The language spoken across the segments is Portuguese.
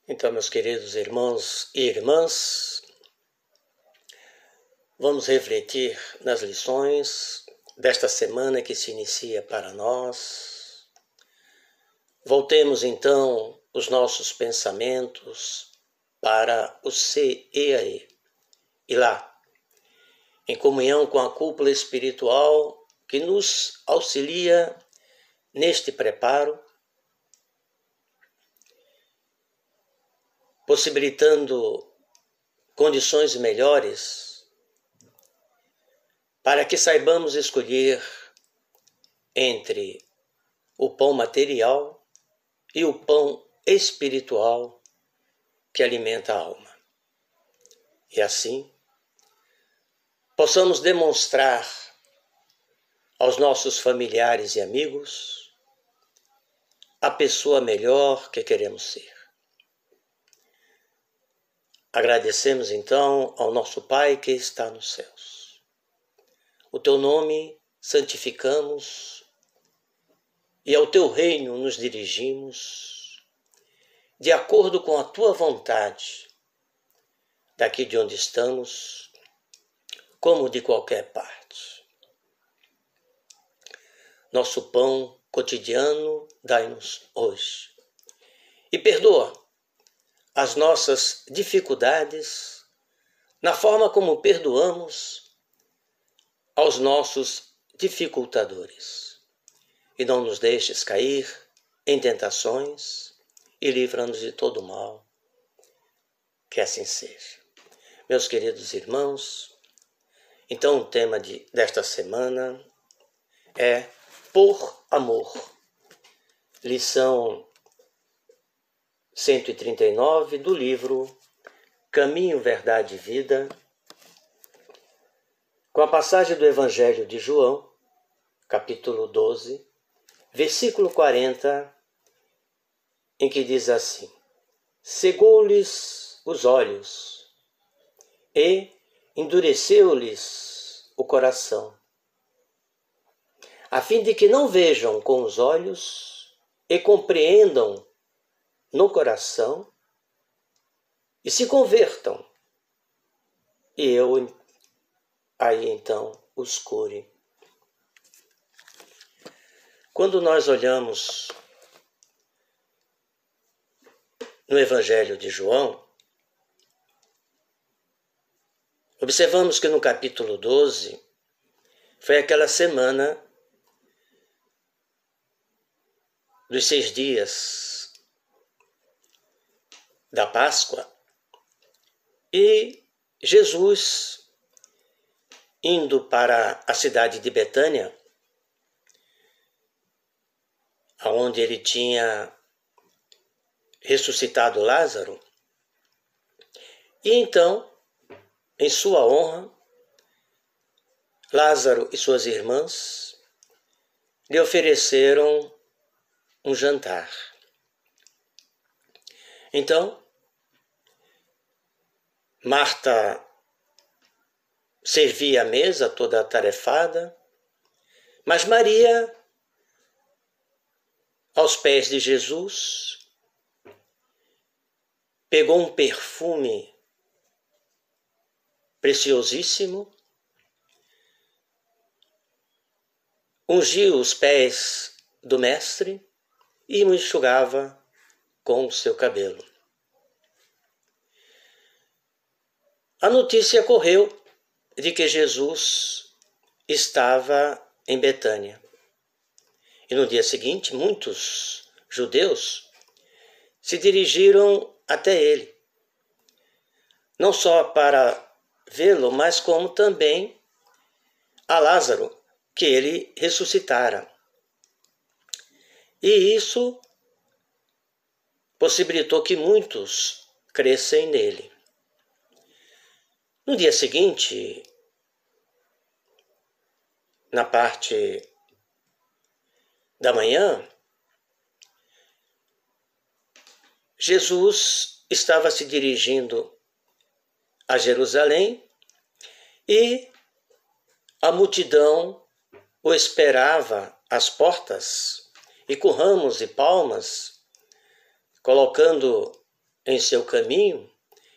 Então, meus queridos irmãos e irmãs, vamos refletir nas lições desta semana que se inicia para nós. Voltemos então os nossos pensamentos para o ser e aí. E lá, em comunhão com a cúpula espiritual que nos auxilia neste preparo, possibilitando condições melhores para que saibamos escolher entre o pão material e o pão espiritual que alimenta a alma. E assim, possamos demonstrar aos nossos familiares e amigos a pessoa melhor que queremos ser. Agradecemos então ao nosso Pai que está nos céus. O teu nome santificamos e ao teu reino nos dirigimos de acordo com a tua vontade, daqui de onde estamos, como de qualquer parte. Nosso pão cotidiano dai-nos hoje. E perdoa as nossas dificuldades na forma como perdoamos aos nossos dificultadores. E não nos deixes cair em tentações e livra-nos de todo mal. Que assim seja. Meus queridos irmãos, então o tema desta semana é Por Amor. Lição 139 do livro Caminho, Verdade e Vida, com a passagem do Evangelho de João, capítulo 12, versículo 40, em que diz assim: cegou-lhes os olhos e endureceu-lhes o coração, a fim de que não vejam com os olhos e compreendam no coração e se convertam, e eu aí então os cure. Quando nós olhamos no Evangelho de João, observamos que no capítulo 12 foi aquela semana dos 6 dias da Páscoa, e Jesus, indo para a cidade de Betânia, onde ele tinha ressuscitado Lázaro, e então, em sua honra, Lázaro e suas irmãs lhe ofereceram um jantar. Então, Marta servia a mesa toda atarefada, mas Maria, aos pés de Jesus, pegou um perfume preciosíssimo, ungiu os pés do mestre e o enxugava com o seu cabelo. A notícia correu de que Jesus estava em Betânia. E no dia seguinte, muitos judeus se dirigiram até ele, não só para vê-lo, mas como também a Lázaro, que ele ressuscitara. E isso possibilitou que muitos crescem nele. No dia seguinte, na parte da manhã, Jesus estava se dirigindo a Jerusalém e a multidão o esperava às portas e com ramos e palmas, colocando em seu caminho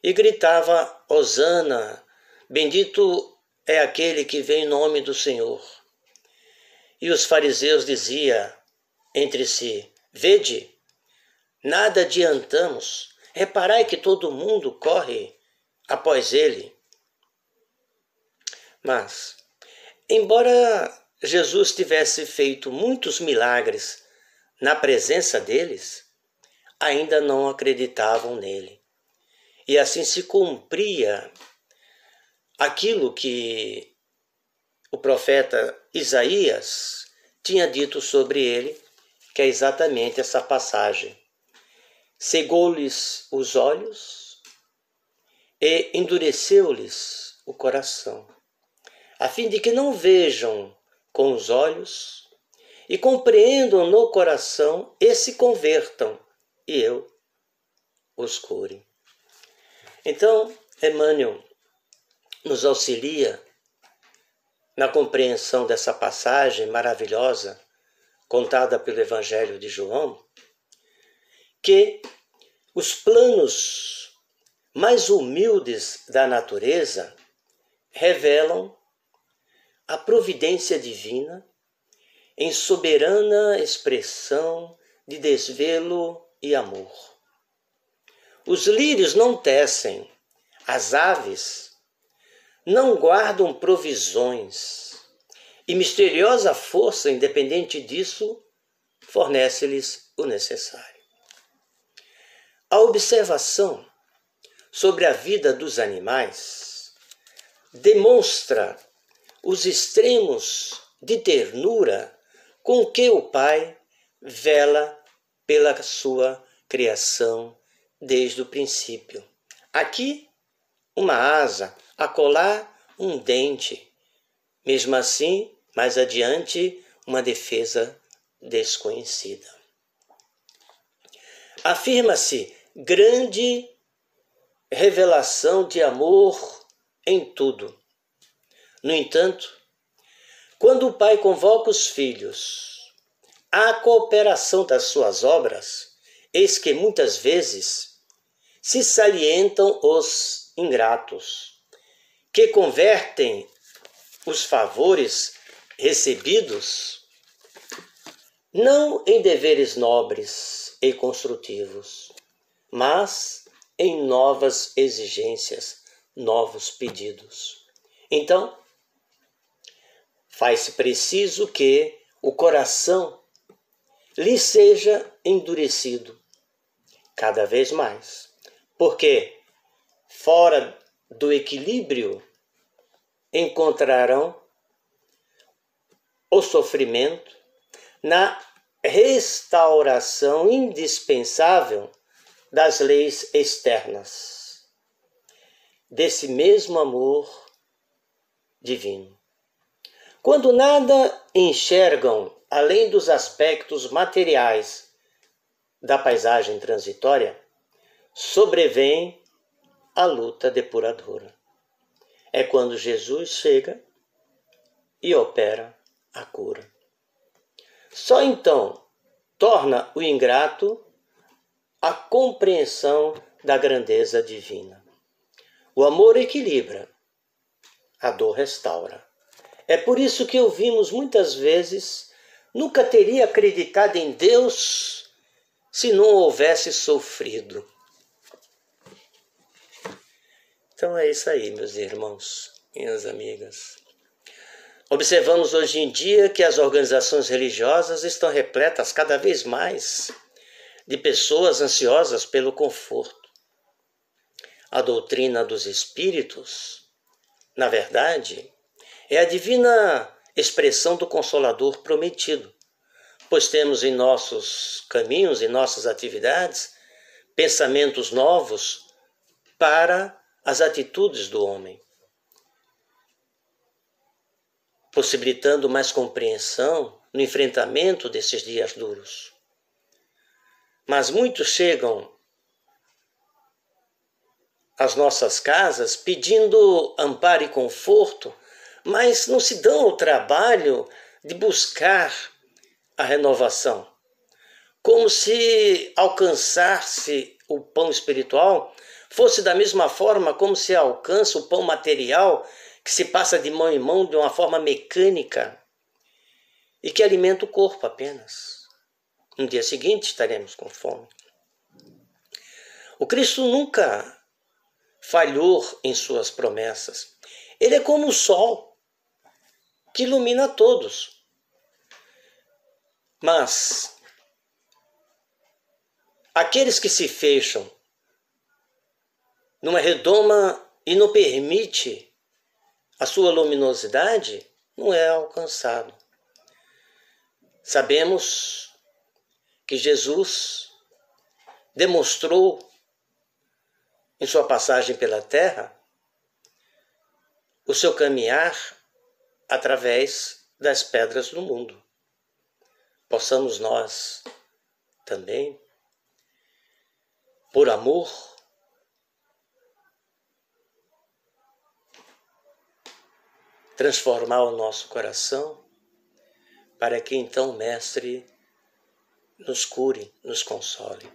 e gritava: Hosana, bendito é aquele que vem em nome do Senhor. E os fariseus diziam entre si: Vede, nada adiantamos, reparai que todo mundo corre após ele. Mas, embora Jesus tivesse feito muitos milagres na presença deles, ainda não acreditavam nele. E assim se cumpria aquilo que o profeta Isaías tinha dito sobre ele, que é exatamente essa passagem. Cegou-lhes os olhos e endureceu-lhes o coração, a fim de que não vejam com os olhos e compreendam no coração e se convertam, e eu os cure. Então, Emmanuel nos auxilia na compreensão dessa passagem maravilhosa contada pelo Evangelho de João, que os planos mais humildes da natureza revelam a providência divina em soberana expressão de desvelo e amor. Os lírios não tecem, as aves não guardam provisões, e misteriosa força, independente disso, fornece-lhes o necessário. A observação sobre a vida dos animais demonstra os extremos de ternura com que o Pai vela pela sua criação desde o princípio. Aqui, uma asa, acolá, um dente. Mesmo assim, mais adiante, uma defesa desconhecida. Afirma-se grande revelação de amor em tudo. No entanto, quando o Pai convoca os filhos à cooperação das suas obras, eis que muitas vezes se salientam os ingratos, que convertem os favores recebidos não em deveres nobres e construtivos, mas em novas exigências, novos pedidos. Então, faz-se preciso que o coração lhe seja endurecido cada vez mais, porque fora do equilíbrio encontrarão o sofrimento na restauração indispensável das leis externas, desse mesmo amor divino. Quando nada enxergam além dos aspectos materiais da paisagem transitória, sobrevém a luta depuradora. É quando Jesus chega e opera a cura. Só então torna o ingrato a compreensão da grandeza divina. O amor equilibra, a dor restaura. É por isso que ouvimos muitas vezes: nunca teria acreditado em Deus se não houvesse sofrido. Então é isso aí, meus irmãos, minhas amigas. Observamos hoje em dia que as organizações religiosas estão repletas cada vez mais de pessoas ansiosas pelo conforto. A doutrina dos espíritos, na verdade, é a divina expressão do Consolador prometido, pois temos em nossos caminhos, em nossas atividades, pensamentos novos para as atitudes do homem, possibilitando mais compreensão no enfrentamento desses dias duros. Mas muitos chegam às nossas casas pedindo amparo e conforto, mas não se dão ao trabalho de buscar a renovação, como se alcançasse o pão espiritual fosse da mesma forma como se alcança o pão material, que se passa de mão em mão de uma forma mecânica e que alimenta o corpo apenas. No dia seguinte estaremos com fome. O Cristo nunca falhou em suas promessas. Ele é como o sol, que ilumina a todos. Mas aqueles que se fecham numa redoma e não permite a sua luminosidade, não é alcançado. Sabemos que Jesus demonstrou em sua passagem pela terra o seu caminhar através das pedras do mundo. Possamos nós também, por amor, transformar o nosso coração para que então o Mestre nos cure, nos console.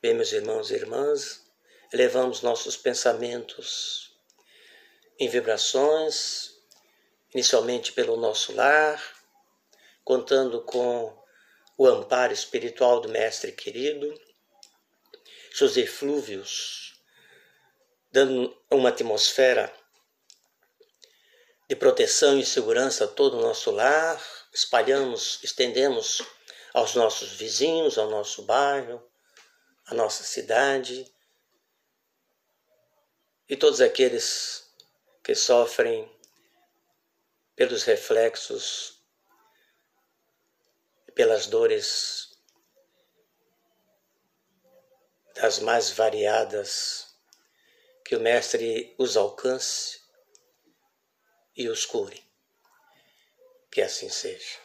Bem, meus irmãos e irmãs, elevamos nossos pensamentos em vibrações, inicialmente pelo nosso lar, contando com o amparo espiritual do Mestre querido, seus eflúvios, dando uma atmosfera de proteção e segurança a todo o nosso lar, estendemos aos nossos vizinhos, ao nosso bairro, à nossa cidade, e todos aqueles que sofrem pelos reflexos, pelas dores das mais variadas, que o Mestre os alcance e os cure. Que assim seja.